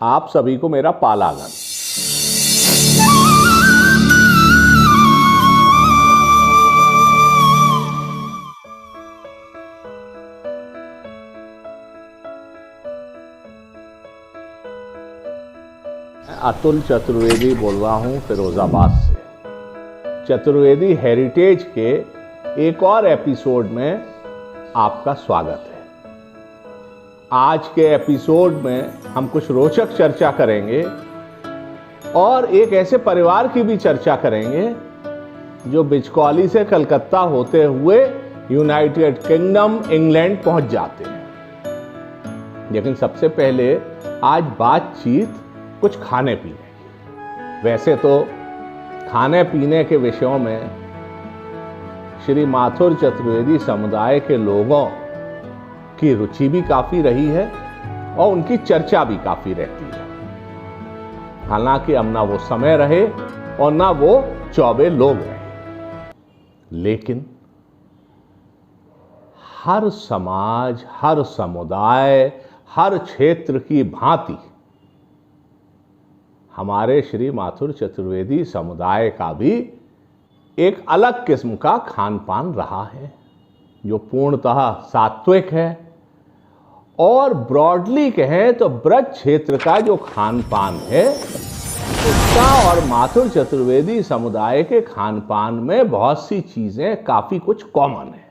आप सभी को मेरा पालागन। अतुल चतुर्वेदी बोल रहा हूं फिरोजाबाद से। चतुर्वेदी हेरिटेज के एक और एपिसोड में आपका स्वागत है। आज के एपिसोड में हम कुछ रोचक चर्चा करेंगे और एक ऐसे परिवार की भी चर्चा करेंगे जो बिचकौली से कलकत्ता होते हुए यूनाइटेड किंगडम इंग्लैंड पहुंच जाते हैं। लेकिन सबसे पहले आज बातचीत कुछ खाने पीने की। वैसे तो खाने पीने के विषयों में श्री माथुर चतुर्वेदी समुदाय के लोगों की रुचि भी काफी रही है और उनकी चर्चा भी काफी रहती है। हालांकि अब ना वो समय रहे और ना वो चौबे लोग रहे, लेकिन हर समाज, हर समुदाय, हर क्षेत्र की भांति हमारे श्री माथुर चतुर्वेदी समुदाय का भी एक अलग किस्म का खान पान रहा है जो पूर्णतः सात्विक है। और ब्रॉडली कहें तो ब्रज क्षेत्र का जो खान पान है उसका और माथुर चतुर्वेदी समुदाय के खान पान में बहुत सी चीजें काफी कुछ कॉमन है।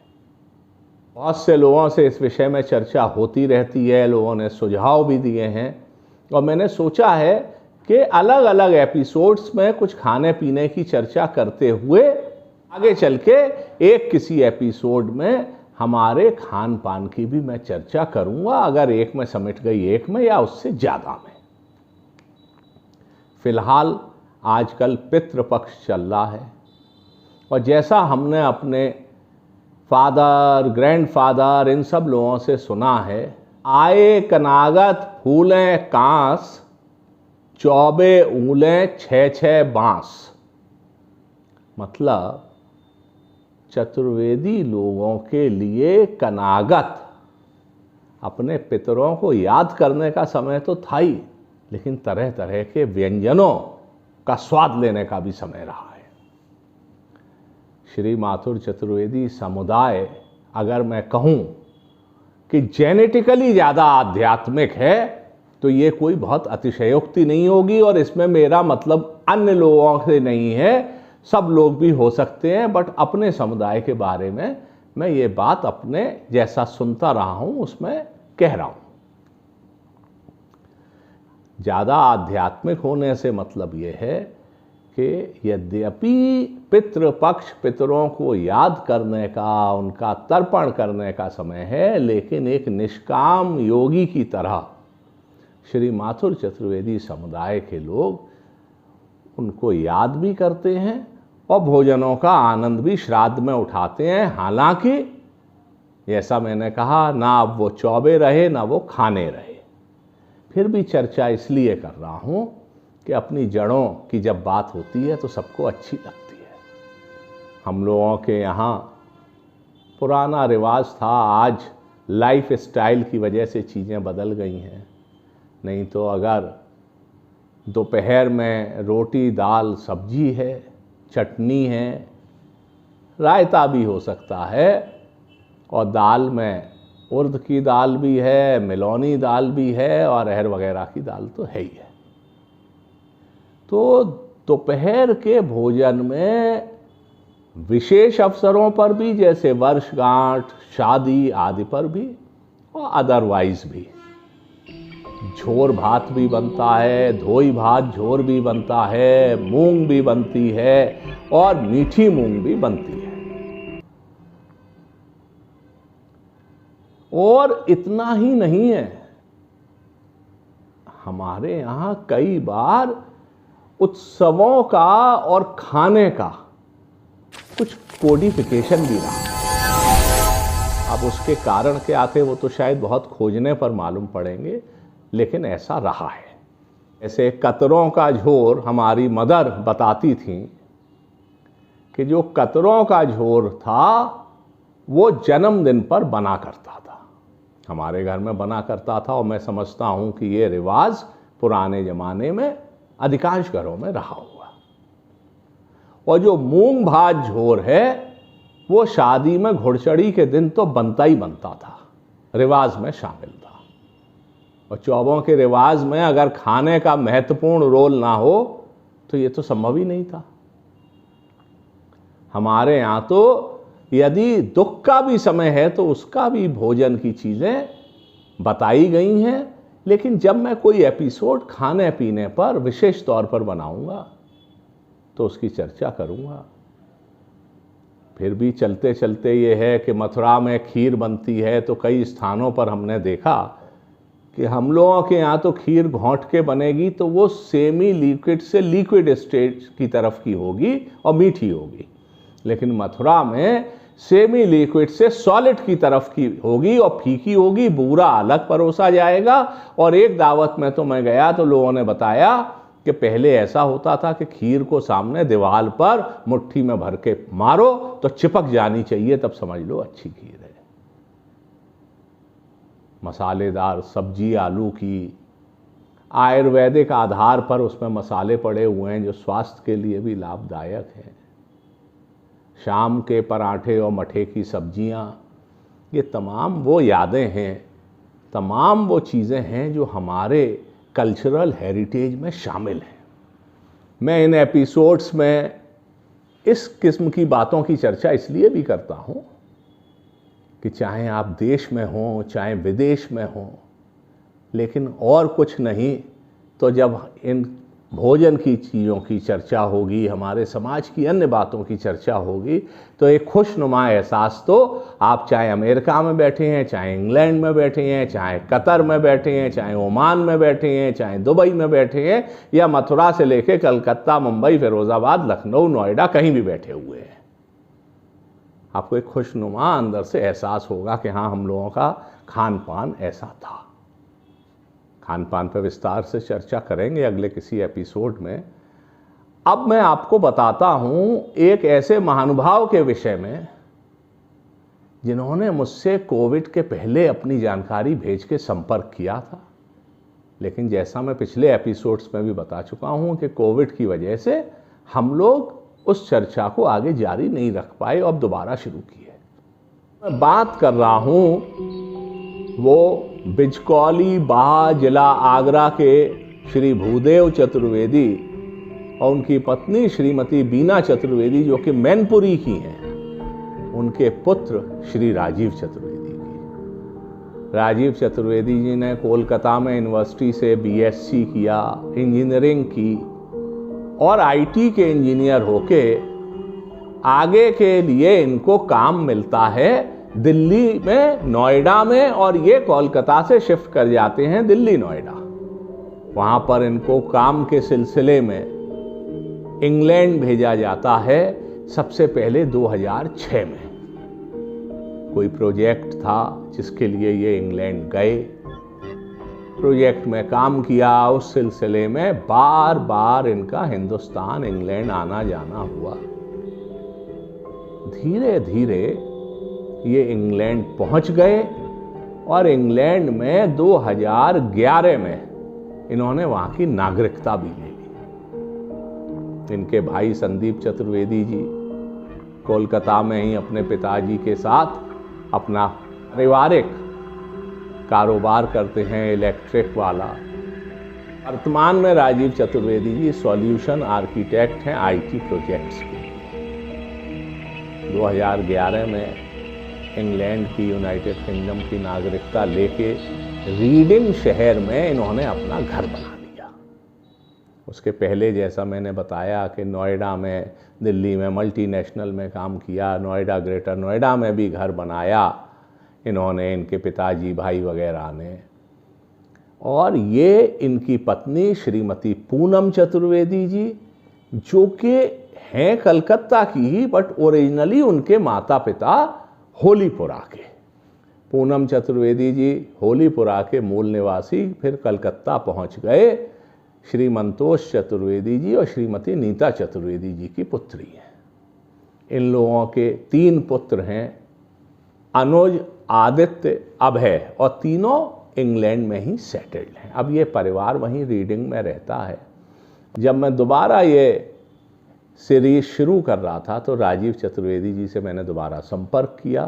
बहुत से लोगों से इस विषय में चर्चा होती रहती है, लोगों ने सुझाव भी दिए हैं और मैंने सोचा है कि अलग अलग एपिसोड्स में कुछ खाने पीने की चर्चा करते हुए आगे चल के एक किसी एपिसोड में हमारे खान पान की भी मैं चर्चा करूंगा, अगर एक में समेट गई एक में या उससे ज्यादा में। फिलहाल आजकल पितृपक्ष चल रहा है और जैसा हमने अपने फादर, ग्रैंडफादर, इन सब लोगों से सुना है, आए कनागत फूलें कांस, चौबे ऊलें छः छः बांस। मतलब चतुर्वेदी लोगों के लिए कनागत, अपने पितरों को याद करने का समय तो था ही, लेकिन तरह तरह के व्यंजनों का स्वाद लेने का भी समय रहा है। श्री माथुर चतुर्वेदी समुदाय, अगर मैं कहूँ कि जेनेटिकली ज़्यादा आध्यात्मिक है तो ये कोई बहुत अतिशयोक्ति नहीं होगी और इसमें मेरा मतलब अन्य लोगों से नहीं है, सब लोग भी हो सकते हैं, बट अपने समुदाय के बारे में मैं ये बात अपने जैसा सुनता रहा हूं उसमें कह रहा हूं। ज़्यादा आध्यात्मिक होने से मतलब ये है कि यद्यपि पितृपक्ष पितरों को याद करने का, उनका तर्पण करने का समय है, लेकिन एक निष्काम योगी की तरह श्री माथुर चतुर्वेदी समुदाय के लोग उनको याद भी करते हैं और भोजनों का आनंद भी श्राद्ध में उठाते हैं। हालांकि जैसा मैंने कहा, ना अब वो चौबे रहे ना वो खाने रहे, फिर भी चर्चा इसलिए कर रहा हूं कि अपनी जड़ों की जब बात होती है तो सबको अच्छी लगती है। हम लोगों के यहाँ पुराना रिवाज था, आज लाइफ स्टाइल की वजह से चीज़ें बदल गई हैं। नहीं तो अगर दोपहर में रोटी दाल सब्जी है, चटनी है, रायता भी हो सकता है और दाल में उर्द की दाल भी है, मिलौनी दाल भी है और अरहर वगैरह की दाल तो है ही है। तो दोपहर के भोजन में विशेष अवसरों पर भी, जैसे वर्षगांठ, शादी आदि पर भी और अदरवाइज भी झोर भात भी बनता है, धोई भात झोर भी बनता है, मूंग भी बनती है और मीठी मूंग भी बनती है। और इतना ही नहीं है, हमारे यहाँ कई बार उत्सवों का और खाने का कुछ कोडिफिकेशन भी रहा। अब उसके कारण क्या थे वो तो शायद बहुत खोजने पर मालूम पड़ेंगे, लेकिन ऐसा रहा है। ऐसे कतरों का झोर हमारी मदर बताती थी कि जो कतरों का झोर था वो जन्मदिन पर बना करता था, हमारे घर में बना करता था। और मैं समझता हूँ कि ये रिवाज पुराने ज़माने में अधिकांश घरों में रहा हुआ। और जो मूंग भात झोर है वो शादी में घुड़चड़ी के दिन तो बनता ही बनता था, रिवाज में शामिल था। और चौबों के रिवाज में अगर खाने का महत्वपूर्ण रोल ना हो तो ये तो संभव ही नहीं था। हमारे यहाँ तो यदि दुख का भी समय है तो उसका भी भोजन की चीज़ें बताई गई हैं, लेकिन जब मैं कोई एपिसोड खाने पीने पर विशेष तौर पर बनाऊंगा तो उसकी चर्चा करूंगा। फिर भी चलते चलते ये है कि मथुरा में खीर बनती है तो कई स्थानों पर हमने देखा कि हम लोगों के यहाँ तो खीर घोंट के बनेगी तो वो सेमी लिक्विड से लिक्विड स्टेज की तरफ की होगी और मीठी होगी, लेकिन मथुरा में सेमी लिक्विड से सॉलिड की तरफ की होगी और फीकी होगी, बूरा अलग परोसा जाएगा। और एक दावत में तो मैं गया तो लोगों ने बताया कि पहले ऐसा होता था कि खीर को सामने दीवार पर मुट्ठी में भर के मारो तो चिपक जानी चाहिए, तब समझ लो अच्छी खीर है। मसालेदार सब्जी आलू की, आयुर्वेदिक आधार पर उसमें मसाले पड़े हुए हैं जो स्वास्थ्य के लिए भी लाभदायक हैं। शाम के पराठे और मठे की सब्जियां, ये तमाम वो यादें हैं, तमाम वो चीज़ें हैं जो हमारे कल्चरल हेरिटेज में शामिल हैं। मैं इन एपिसोड्स में इस किस्म की बातों की चर्चा इसलिए भी करता हूँ कि चाहे आप देश में हों चाहे विदेश में हों, लेकिन और कुछ नहीं तो जब इन भोजन की चीज़ों की चर्चा होगी, हमारे समाज की अन्य बातों की चर्चा होगी, तो एक खुशनुमा एहसास तो आप चाहे अमेरिका में बैठे हैं, चाहे इंग्लैंड में बैठे हैं, चाहे कतर में बैठे हैं, चाहे ओमान में बैठे हैं, चाहे दुबई में बैठे हैं, या मथुरा से लेकर कलकत्ता, मुंबई, फिरोजाबाद, लखनऊ, नोएडा कहीं भी बैठे हुए हैं, आपको एक खुशनुमा अंदर से एहसास होगा कि हाँ, हम लोगों का खान पान ऐसा था। खान पान पर विस्तार से चर्चा करेंगे अगले किसी एपिसोड में। अब मैं आपको बताता हूं एक ऐसे महानुभाव के विषय में जिन्होंने मुझसे कोविड के पहले अपनी जानकारी भेज के संपर्क किया था, लेकिन जैसा मैं पिछले एपिसोड्स में भी बता चुका हूं कि कोविड की वजह से हम लोग उस चर्चा को आगे जारी नहीं रख पाए और दोबारा शुरू की है। मैं बात कर रहा हूं वो बिचकौली बाह जिला आगरा के श्री भूदेव चतुर्वेदी और उनकी पत्नी श्रीमती बीना चतुर्वेदी जो कि मैनपुरी की हैं, उनके पुत्र श्री राजीव चतुर्वेदी की। राजीव चतुर्वेदी जी ने कोलकाता में यूनिवर्सिटी से बीएससी किया, इंजीनियरिंग की और आईटी के इंजीनियर होके आगे के लिए इनको काम मिलता है दिल्ली में, नोएडा में, और ये कोलकाता से शिफ्ट कर जाते हैं दिल्ली नोएडा। वहाँ पर इनको काम के सिलसिले में इंग्लैंड भेजा जाता है। सबसे पहले 2006 में कोई प्रोजेक्ट था जिसके लिए ये इंग्लैंड गए, प्रोजेक्ट में काम किया, उस सिलसिले में बार बार इनका हिंदुस्तान इंग्लैंड आना जाना हुआ। धीरे धीरे ये इंग्लैंड पहुंच गए और इंग्लैंड में 2011 में इन्होंने वहां की नागरिकता भी ले ली। इनके भाई संदीप चतुर्वेदी जी कोलकाता में ही अपने पिताजी के साथ अपना पारिवारिक कारोबार करते हैं, इलेक्ट्रिक वाला। वर्तमान में राजीव चतुर्वेदी जी सॉल्यूशन आर्किटेक्ट हैं आईटी प्रोजेक्ट्स के। 2011 में इंग्लैंड की, यूनाइटेड किंगडम की नागरिकता लेके रीडिंग शहर में इन्होंने अपना घर बना लिया। उसके पहले जैसा मैंने बताया कि नोएडा में, दिल्ली में, मल्टीनेशनल में काम किया, नोएडा, ग्रेटर नोएडा में भी घर बनाया इन्होंने, इनके पिताजी, भाई वगैरह ने। और ये इनकी पत्नी श्रीमती पूनम चतुर्वेदी जी जो कि हैं कलकत्ता की ही, बट ओरिजिनली उनके माता पिता होलीपुरा के। पूनम चतुर्वेदी जी होलीपुरा के मूल निवासी, फिर कलकत्ता पहुंच गए। श्रीमंतोष चतुर्वेदी जी और श्रीमती नीता चतुर्वेदी जी की पुत्री हैं। इन लोगों के 3 पुत्र हैं, अनुज, आदित्य, अभय, और तीनों इंग्लैंड में ही सेटल्ड हैं। अब ये परिवार वहीं रीडिंग में रहता है। जब मैं दोबारा ये सीरीज शुरू कर रहा था तो राजीव चतुर्वेदी जी से मैंने दोबारा संपर्क किया,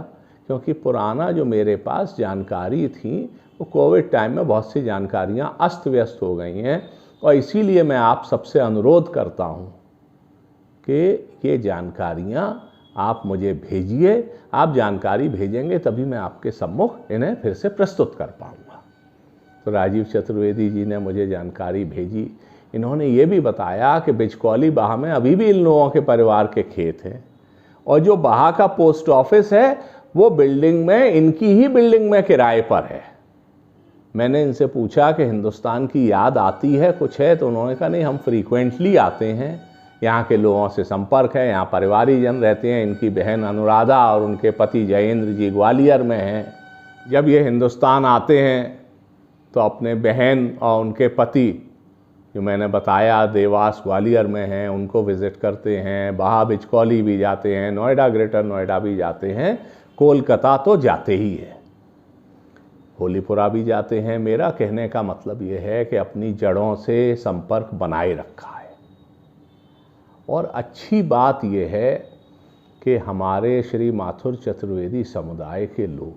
क्योंकि पुराना जो मेरे पास जानकारी थी वो कोविड टाइम में बहुत सी जानकारियाँ अस्त व्यस्त हो गई हैं, और इसीलिए मैं आप सबसे अनुरोध करता हूँ कि ये जानकारियाँ आप मुझे भेजिए। आप जानकारी भेजेंगे तभी मैं आपके सम्मुख इन्हें फिर से प्रस्तुत कर पाऊँगा। तो राजीव चतुर्वेदी जी ने मुझे जानकारी भेजी। इन्होंने ये भी बताया कि बिचकौली बाह में अभी भी इन लोगों के परिवार के खेत हैं, और जो बाह का पोस्ट ऑफिस है वो बिल्डिंग में, इनकी ही बिल्डिंग में किराए पर है। मैंने इनसे पूछा कि हिंदुस्तान की याद आती है कुछ है, तो उन्होंने कहा नहीं, हम फ्रीक्वेंटली आते हैं, यहाँ के लोगों से संपर्क है, यहाँ परिवारीजन रहते हैं। इनकी बहन अनुराधा और उनके पति जयेंद्र जी ग्वालियर में हैं। जब ये हिंदुस्तान आते हैं तो अपने बहन और उनके पति, जो मैंने बताया देवास ग्वालियर में हैं, उनको विज़िट करते हैं। बाह बिचकौली भी जाते हैं, नोएडा, ग्रेटर नोएडा भी जाते हैं, कोलकाता तो जाते ही हैं, होलीपुरा भी जाते हैं। मेरा कहने का मतलब ये है कि अपनी जड़ों से संपर्क बनाए रखा है। और अच्छी बात यह है कि हमारे श्री माथुर चतुर्वेदी समुदाय के लोग,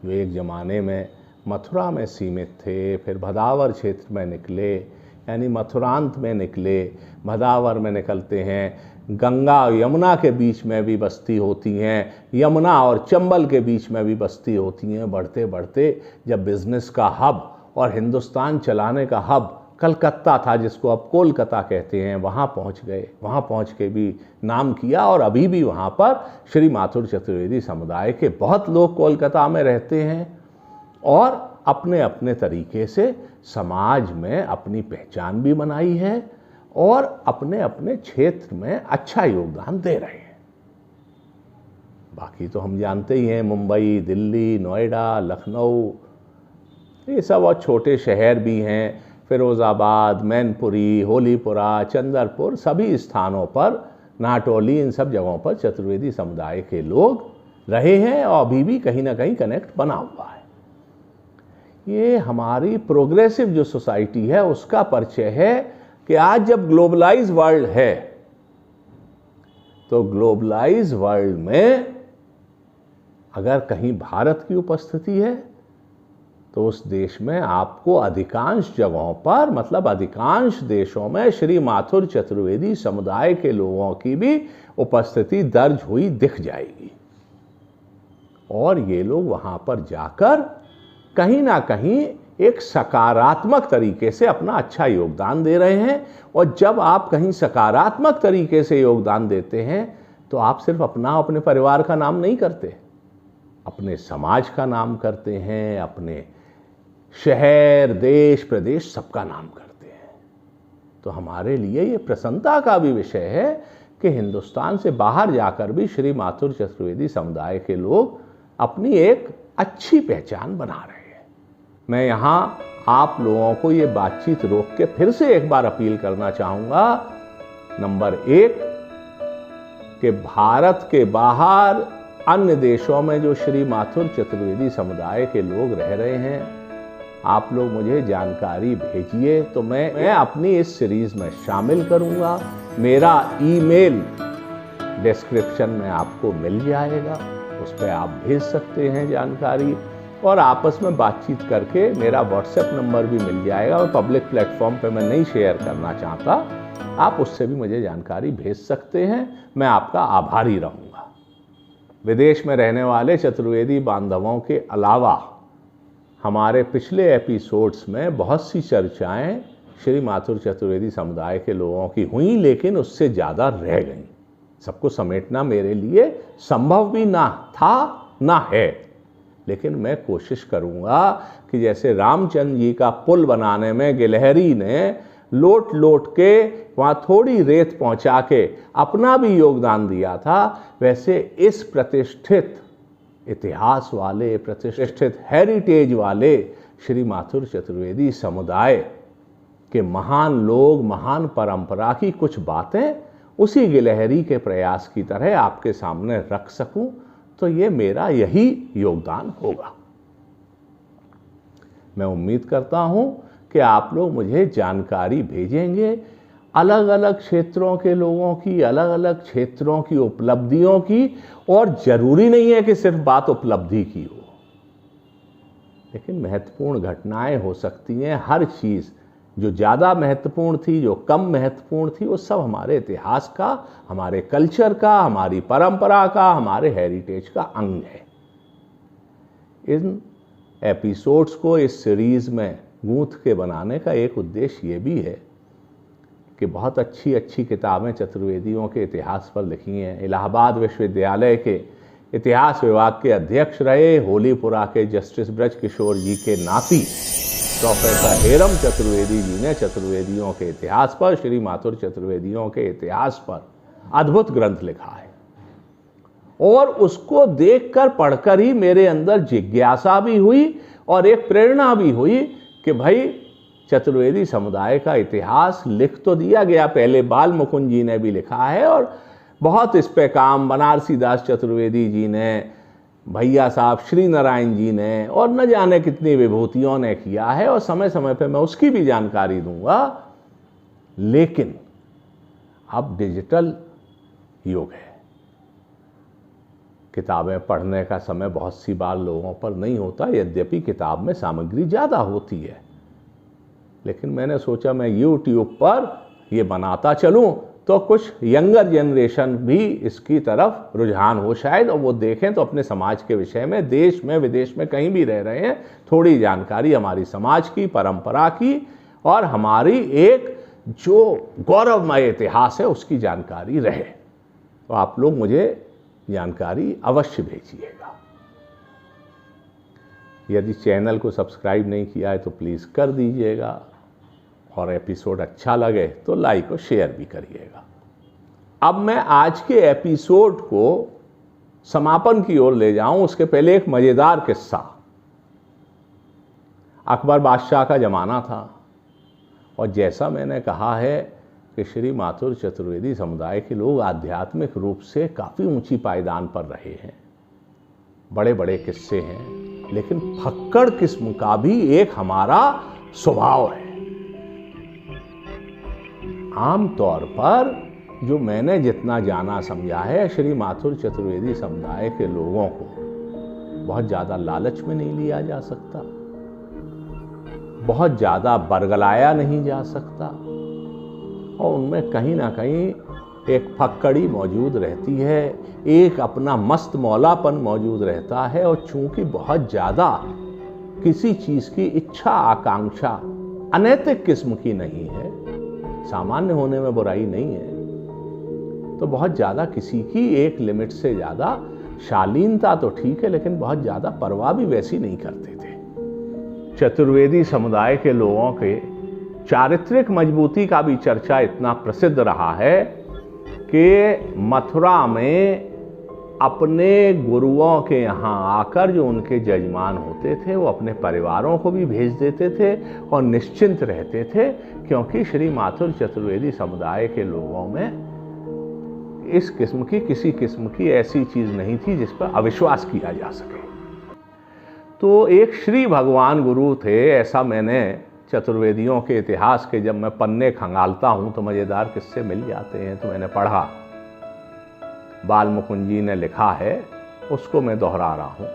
जो एक ज़माने में मथुरा में सीमित थे, फिर भदावर क्षेत्र में निकले, यानी मथुरांत में निकले, भदावर में निकलते हैं, गंगा यमुना के बीच में भी बस्ती होती हैं, यमुना और चंबल के बीच में भी बस्ती होती हैं। बढ़ते बढ़ते जब बिज़नेस का हब और हिंदुस्तान चलाने का हब कलकत्ता था, जिसको अब कोलकाता कहते हैं, वहाँ पहुँच गए। वहाँ पहुँच के भी नाम किया, और अभी भी वहाँ पर श्री माथुर चतुर्वेदी समुदाय के बहुत लोग कोलकाता में रहते हैं, और अपने अपने तरीके से समाज में अपनी पहचान भी बनाई है, और अपने अपने क्षेत्र में अच्छा योगदान दे रहे हैं। बाकी तो हम जानते ही हैं, मुंबई, दिल्ली, नोएडा, लखनऊ, ये सब और छोटे शहर भी हैं, फिरोज़ाबाद, मैनपुरी, होलीपुरा, चंदरपुर, सभी स्थानों पर, नाटोली, इन सब जगहों पर चतुर्वेदी समुदाय के लोग रहे हैं, और अभी भी कहीं ना कहीं कनेक्ट बना हुआ है। ये हमारी प्रोग्रेसिव जो सोसाइटी है उसका परिचय है कि आज जब ग्लोबलाइज वर्ल्ड है, तो ग्लोबलाइज वर्ल्ड में अगर कहीं भारत की उपस्थिति है तो उस देश में आपको अधिकांश जगहों पर, मतलब अधिकांश देशों में, श्री माथुर चतुर्वेदी समुदाय के लोगों की भी उपस्थिति दर्ज हुई दिख जाएगी। और ये लोग वहां पर जाकर कहीं ना कहीं एक सकारात्मक तरीके से अपना अच्छा योगदान दे रहे हैं। और जब आप कहीं सकारात्मक तरीके से योगदान देते हैं तो आप सिर्फ अपने परिवार का नाम नहीं करते, अपने समाज का नाम करते हैं, अपने शहर, देश, प्रदेश, सबका नाम करते हैं। तो हमारे लिए ये प्रसन्नता का भी विषय है कि हिंदुस्तान से बाहर जाकर भी श्री माथुर चतुर्वेदी समुदाय के लोग अपनी एक अच्छी पहचान बना रहे हैं। मैं यहाँ आप लोगों को ये बातचीत रोक के फिर से एक बार अपील करना चाहूँगा। नंबर 1, कि भारत के बाहर अन्य देशों में जो श्री माथुर चतुर्वेदी समुदाय के लोग रह रहे हैं, आप लोग मुझे जानकारी भेजिए, तो मैं अपनी इस सीरीज में शामिल करूँगा। मेरा ईमेल डिस्क्रिप्शन में आपको मिल जाएगा, उस पर आप भेज सकते हैं जानकारी, और आपस में बातचीत करके मेरा व्हाट्सएप नंबर भी मिल जाएगा। और पब्लिक प्लेटफॉर्म पे मैं नहीं शेयर करना चाहता, आप उससे भी मुझे जानकारी भेज सकते हैं। मैं आपका आभारी रहूँगा। विदेश में रहने वाले चतुर्वेदी बांधवों के अलावा हमारे पिछले एपिसोड्स में बहुत सी चर्चाएं श्री माथुर चतुर्वेदी समुदाय के लोगों की हुई, लेकिन उससे ज़्यादा रह गई। सबको समेटना मेरे लिए संभव भी ना था ना है, लेकिन मैं कोशिश करूँगा कि जैसे रामचंद्र जी का पुल बनाने में गिलहरी ने लोट लोट के वहाँ थोड़ी रेत पहुँचा के अपना भी योगदान दिया था, वैसे इस प्रतिष्ठित इतिहास वाले, प्रतिष्ठित हेरिटेज वाले श्री माथुर चतुर्वेदी समुदाय के महान लोग, महान परंपरा की कुछ बातें उसी गिलहरी के प्रयास की तरह आपके सामने रख सकूं, तो ये मेरा यही योगदान होगा। मैं उम्मीद करता हूँ कि आप लोग मुझे जानकारी भेजेंगे अलग अलग क्षेत्रों के लोगों की, अलग अलग क्षेत्रों की उपलब्धियों की। और जरूरी नहीं है कि सिर्फ बात उपलब्धि की हो, लेकिन महत्वपूर्ण घटनाएं हो सकती हैं। हर चीज़ जो ज़्यादा महत्वपूर्ण थी, जो कम महत्वपूर्ण थी, वो सब हमारे इतिहास का, हमारे कल्चर का, हमारी परंपरा का, हमारे हेरिटेज का अंग है। इन एपिसोड्स को इस सीरीज़ में गूंथ के बनाने का एक उद्देश्य ये भी है कि बहुत अच्छी अच्छी किताबें चतुर्वेदियों के इतिहास पर लिखी हैं। इलाहाबाद विश्वविद्यालय के इतिहास विभाग के अध्यक्ष रहे होलीपुरा के जस्टिस ब्रज किशोर जी के नाती प्रोफेसर हेरम चतुर्वेदी जी ने चतुर्वेदियों के इतिहास पर, श्री माथुर चतुर्वेदियों के इतिहास पर अद्भुत ग्रंथ लिखा है। और उसको देखकर, पढ़कर ही मेरे अंदर जिज्ञासा भी हुई और एक प्रेरणा भी हुई कि भाई चतुर्वेदी समुदाय का इतिहास लिख तो दिया गया, पहले बाल मुकुंद जी ने भी लिखा है और बहुत इस पे काम बनारसी दास चतुर्वेदी जी ने, भैया साहब श्री नारायण जी ने और न जाने कितनी विभूतियों ने किया है, और समय समय पे मैं उसकी भी जानकारी दूंगा। लेकिन अब डिजिटल युग है, किताबें पढ़ने का समय बहुत सी बार लोगों पर नहीं होता, यद्यपि किताब में सामग्री ज़्यादा होती है। लेकिन मैंने सोचा मैं YouTube पर ये बनाता चलूं तो कुछ यंगर जनरेशन भी इसकी तरफ रुझान हो शायद, और वो देखें तो अपने समाज के विषय में, देश में विदेश में कहीं भी रह रहे हैं, थोड़ी जानकारी हमारी समाज की, परंपरा की और हमारी एक जो गौरवमय इतिहास है उसकी जानकारी रहे। तो आप लोग मुझे जानकारी अवश्य भेजिएगा। यदि चैनल को सब्सक्राइब नहीं किया है तो प्लीज़ कर दीजिएगा, और एपिसोड अच्छा लगे तो लाइक और शेयर भी करिएगा। अब मैं आज के एपिसोड को समापन की ओर ले जाऊं, उसके पहले एक मज़ेदार किस्सा। अकबर बादशाह का ज़माना था, और जैसा मैंने कहा है कि श्री माथुर चतुर्वेदी समुदाय के लोग आध्यात्मिक रूप से काफ़ी ऊंची पायदान पर रहे हैं। बड़े बड़े किस्से हैं, लेकिन फक्कड़ किस्म का भी एक हमारा स्वभाव है। आमतौर पर जो मैंने जितना जाना समझा है, श्री माथुर चतुर्वेदी समुदाय के लोगों को बहुत ज़्यादा लालच में नहीं लिया जा सकता, बहुत ज़्यादा बरगलाया नहीं जा सकता, और उनमें कहीं ना कहीं एक फक्कड़ी मौजूद रहती है, एक अपना मस्त मौलापन मौजूद रहता है। और चूंकि बहुत ज़्यादा किसी चीज़ की इच्छा आकांक्षा अनैतिक किस्म की नहीं है, सामान्य होने में बुराई नहीं है, तो बहुत ज़्यादा किसी की एक लिमिट से ज़्यादा शालीनता तो ठीक है, लेकिन बहुत ज़्यादा परवाह भी वैसी नहीं करते थे। चतुर्वेदी समुदाय के लोगों के चारित्रिक मजबूती का भी चर्चा इतना प्रसिद्ध रहा है कि मथुरा में अपने गुरुओं के यहाँ आकर जो उनके जजमान होते थे, वो अपने परिवारों को भी भेज देते थे और निश्चिंत रहते थे, क्योंकि श्री माथुर चतुर्वेदी समुदाय के लोगों में इस किस्म की, किसी किस्म की ऐसी चीज़ नहीं थी जिस पर अविश्वास किया जा सके। तो एक श्री भगवान गुरु थे, ऐसा मैंने चतुर्वेदियों के इतिहास के जब मैं पन्ने खंगालता हूँ तो मज़ेदार किस्से मिल जाते हैं, तो मैंने पढ़ा, बाल मुकुंद जी ने लिखा है, उसको मैं दोहरा रहा हूँ।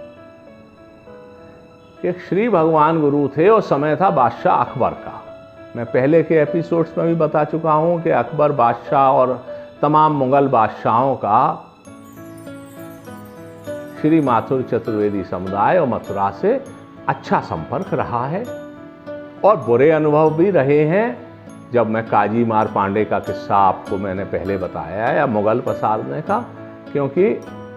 एक श्री भगवान गुरु थे, और समय था बादशाह अकबर का। मैं पहले के एपिसोड्स में भी बता चुका हूँ कि अकबर बादशाह और तमाम मुगल बादशाहों का श्री माथुर चतुर्वेदी समुदाय और मथुरा से अच्छा संपर्क रहा है, और बुरे अनुभव भी रहे हैं। जब मैं काजी मार पांडे का किस्सा आपको मैंने पहले बताया है, या मुगल पसारने का, क्योंकि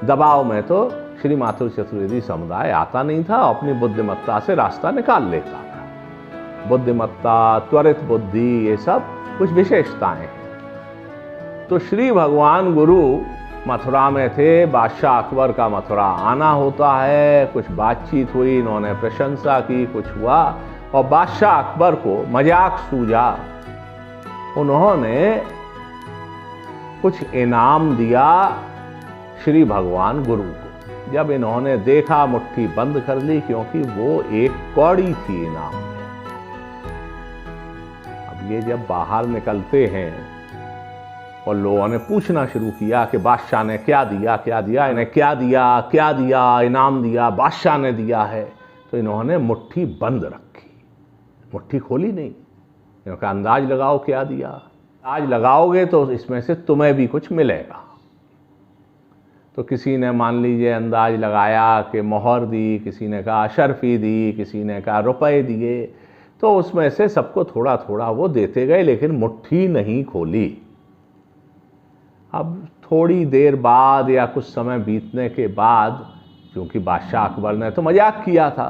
दबाव में तो श्री माथुर चतुर्वेदी समुदाय आता नहीं था, अपनी बुद्धिमत्ता से रास्ता निकाल लेता था। बुद्धिमत्ता, त्वरित बुद्धि, ये सब कुछ विशेषताएं हैं। तो श्री भगवान गुरु मथुरा में थे, बादशाह अकबर का मथुरा आना होता है, कुछ बातचीत हुई, इन्होंने प्रशंसा की, कुछ हुआ, और बादशाह अकबर को मजाक सूझा, उन्होंने कुछ इनाम दिया श्री भगवान गुरु को। जब इन्होंने देखा मुट्ठी बंद कर ली, क्योंकि वो एक कौड़ी थी इनाम में। अब ये जब बाहर निकलते हैं और लोगों ने पूछना शुरू किया कि बादशाह ने क्या दिया, क्या दिया, इन्हें क्या दिया, क्या दिया, इनाम दिया, बादशाह ने दिया है, तो इन्होंने मुट्ठी बंद रखी, मुट्ठी खोली नहीं। इन्होंने अंदाज लगाओ क्या दिया, अंदाज लगाओगे तो इसमें से तुम्हें भी कुछ मिलेगा। तो किसी ने मान लीजिए अंदाज लगाया कि मोहर दी, किसी ने कहा अशर्फी दी, किसी ने कहा रुपए दिए, तो उसमें से सबको थोड़ा थोड़ा वो देते गए, लेकिन मुट्ठी नहीं खोली। अब थोड़ी देर बाद या कुछ समय बीतने के बाद, क्योंकि बादशाह अकबर ने तो मजाक किया था,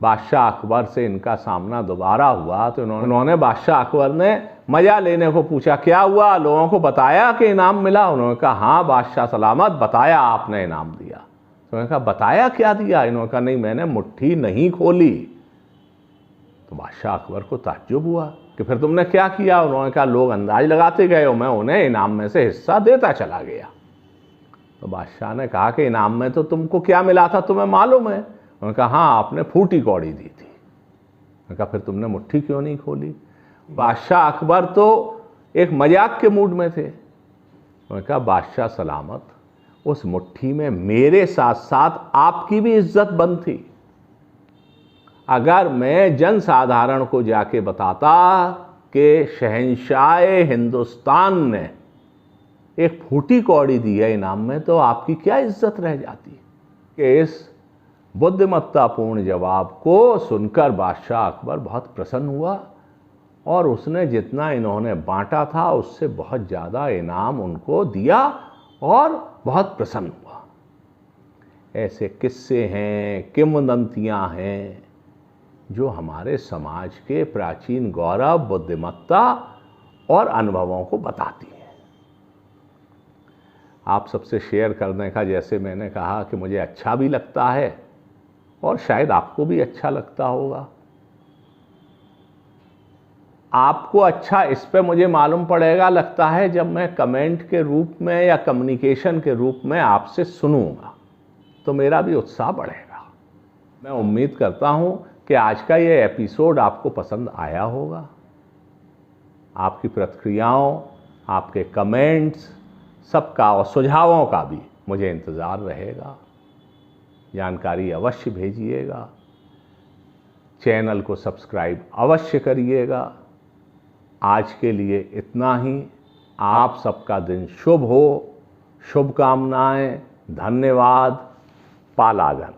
बादशाह अकबर से इनका सामना दोबारा हुआ, तो उन्होंने बादशाह अकबर ने मजा लेने को पूछा क्या हुआ, लोगों को बताया कि इनाम मिला। उन्होंने कहा हाँ बादशाह सलामत, बताया आपने इनाम दिया। तो उन्होंने कहा बताया क्या दिया, इन्होंने कहा नहीं मैंने मुट्ठी नहीं खोली। तो बादशाह अकबर को ताज्जुब हुआ कि फिर तुमने क्या किया। उन्होंने कहा लोग अंदाज लगाते गए और मैं उन्हें इनाम में से हिस्सा देता चला गया। तो बादशाह ने कहा कि इनाम में तो तुमको क्या मिला था तुम्हें मालूम है। उन्होंने कहा हाँ आपने फूटी कौड़ी दी थी। उन्होंने कहा फिर तुमने मुट्ठी क्यों नहीं खोली। बादशाह अकबर तो एक मजाक के मूड में थे। उन्होंने कहा बादशाह सलामत, उस मुट्ठी में मेरे साथ साथ आपकी भी इज्जत बंद थी। अगर मैं जनसाधारण को जाके बताता कि शहंशाह हिंदुस्तान ने एक फूटी कौड़ी दी है इनाम में, तो आपकी क्या इज्जत रह जाती। कि इस बुद्धिमत्तापूर्ण जवाब को सुनकर बादशाह अकबर बहुत प्रसन्न हुआ और उसने जितना इन्होंने बांटा था उससे बहुत ज़्यादा इनाम उनको दिया और बहुत प्रसन्न हुआ। ऐसे किस्से हैं, किंवदंतियाँ हैं जो हमारे समाज के प्राचीन गौरव, बुद्धिमत्ता और अनुभवों को बताती हैं। आप सबसे शेयर करने का, जैसे मैंने कहा कि मुझे अच्छा भी लगता है और शायद आपको भी अच्छा लगता होगा। आपको अच्छा इस पे मुझे मालूम पड़ेगा लगता है जब मैं कमेंट के रूप में या कम्युनिकेशन के रूप में आपसे सुनूंगा, तो मेरा भी उत्साह बढ़ेगा। मैं उम्मीद करता हूं कि आज का ये एपिसोड आपको पसंद आया होगा। आपकी प्रतिक्रियाओं, आपके कमेंट्स, सबका और सुझावों का भी मुझे इंतज़ार रहेगा। जानकारी अवश्य भेजिएगा, चैनल को सब्सक्राइब अवश्य करिएगा। आज के लिए इतना ही। आप सबका दिन शुभ हो, शुभकामनाएं, धन्यवाद। पालागन।